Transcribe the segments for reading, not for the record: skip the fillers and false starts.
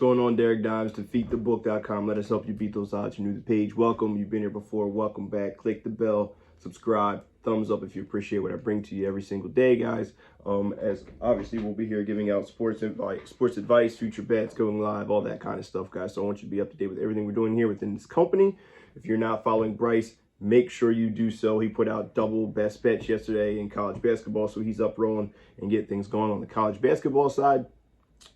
going on? Derek Dimes, defeatthebook.com. Let us help you beat those odds. You're new to the page. Welcome. You've been here before. Welcome back. Click the bell, subscribe, thumbs up if you appreciate what I bring to you every single day, guys. As obviously we'll be here giving out sports advice, future bets, going live, all that kind of stuff, guys. So I want you to be up to date with everything we're doing here within this company. If you're not following Bryce, make sure you do so. He put out double best bets yesterday in college basketball, so he's up rolling and get things going on the college basketball side.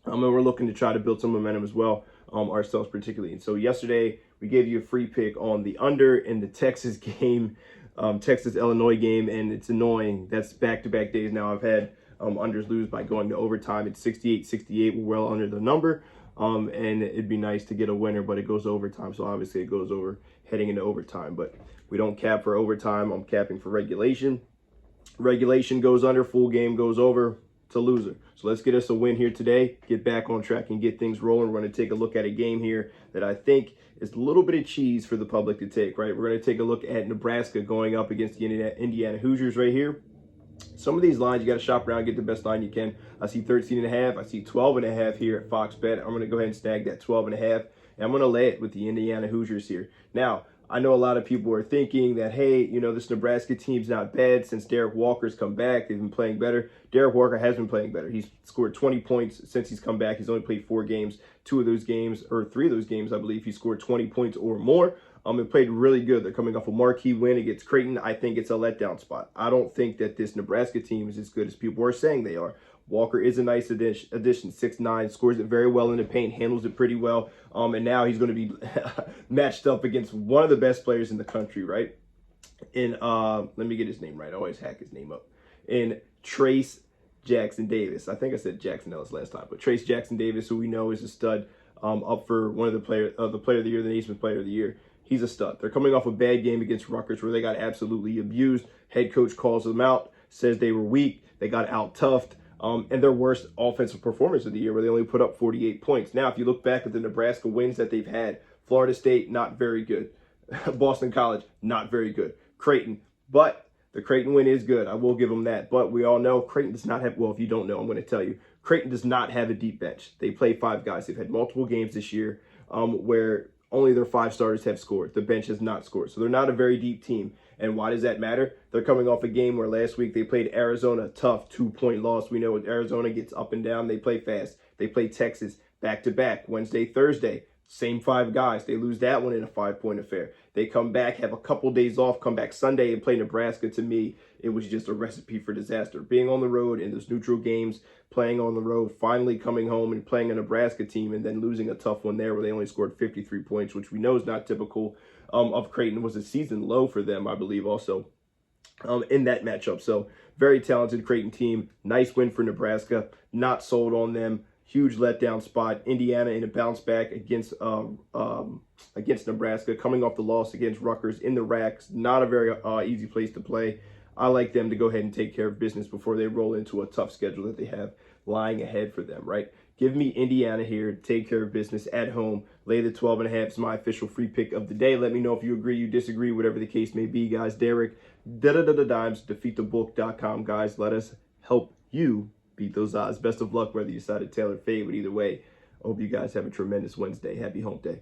And we're looking to try to build some momentum as well, ourselves particularly. And so yesterday we gave you a free pick on the under in the Texas game, Texas-Illinois game, and it's annoying. That's back-to-back days now. I've had unders lose by going to overtime. It's 68-68. We're well under the number, and it'd be nice to get a winner, but it goes overtime. So obviously it goes over heading into overtime, but we don't cap for overtime. I'm capping for regulation. Regulation goes under, full game goes over. It's a loser. So let's get us a win here today, get back on track and get things rolling. We're going to take a look at a game here that I think is a little bit of cheese for the public to take, right? We're going to take a look at Nebraska going up against the Indiana Hoosiers right here. Some of these lines, you got to shop around, get the best line you can. I see 13.5. I see 12.5 here at Fox Bet. I'm going to go ahead and snag that 12.5, and I'm going to lay it with the Indiana Hoosiers here. Now, I know a lot of people are thinking that, hey, you know, this Nebraska team's not bad since Derek Walker's come back. They've been playing better. Derek Walker has been playing better. He's scored 20 points since he's come back. He's only played 4 games. 3 of those games, I believe, he scored 20 points or more. He played really good. They're coming off a marquee win against Creighton. I think it's a letdown spot. I don't think that this Nebraska team is as good as people are saying they are. Walker is a nice addition, 6'9", scores it very well in the paint, handles it pretty well, and now he's going to be matched up against one of the best players in the country, right? In let me get his name right. I always hack his name up. In Trace Jackson Davis. I think I said Jackson Ellis last time, but Trace Jackson Davis, who we know is a stud, up for one of the player of the year, the Naismith Player of the Year. He's a stud. They're coming off a bad game against Rutgers where they got absolutely abused. Head coach calls them out, says they were weak, they got out-toughed. And their worst offensive performance of the year where they only put up 48 points. Now, if you look back at the Nebraska wins that they've had, Florida State, not very good. Boston College, not very good. Creighton, but the Creighton win is good. I will give them that. But we all know Creighton does not have, well, if you don't know, I'm going to tell you, Creighton does not have a deep bench. They play 5 guys. They've had multiple games this year where only their 5 starters have scored. The bench has not scored. So they're not a very deep team. And why does that matter? They're coming off a game where last week they played Arizona, tough 2-point loss. We know Arizona gets up and down. They play fast. They play Texas back-to-back, Wednesday, Thursday. Same 5 guys. They lose that one in a 5-point affair. They come back, have a couple days off, come back Sunday and play Nebraska. To me, it was just a recipe for disaster. Being on the road in those neutral games, playing on the road, finally coming home and playing a Nebraska team and then losing a tough one there where they only scored 53 points, which we know is not typical of Creighton. Was a season low for them, I believe, also in that matchup. So very talented Creighton team. Nice win for Nebraska. Not sold on them. Huge letdown spot. Indiana in a bounce back against Nebraska, coming off the loss against Rutgers in the racks. Not a very easy place to play. I like them to go ahead and take care of business before they roll into a tough schedule that they have lying ahead for them, right? Give me Indiana here, take care of business at home. Lay the 12.5 is my official free pick of the day. Let me know if you agree, you disagree, whatever the case may be, guys. Derek, Dimes, defeatthebook.com, guys. Let us help you beat those odds. Best of luck, whether you decide to tail or fade, but either way, I hope you guys have a tremendous Wednesday. Happy hump day.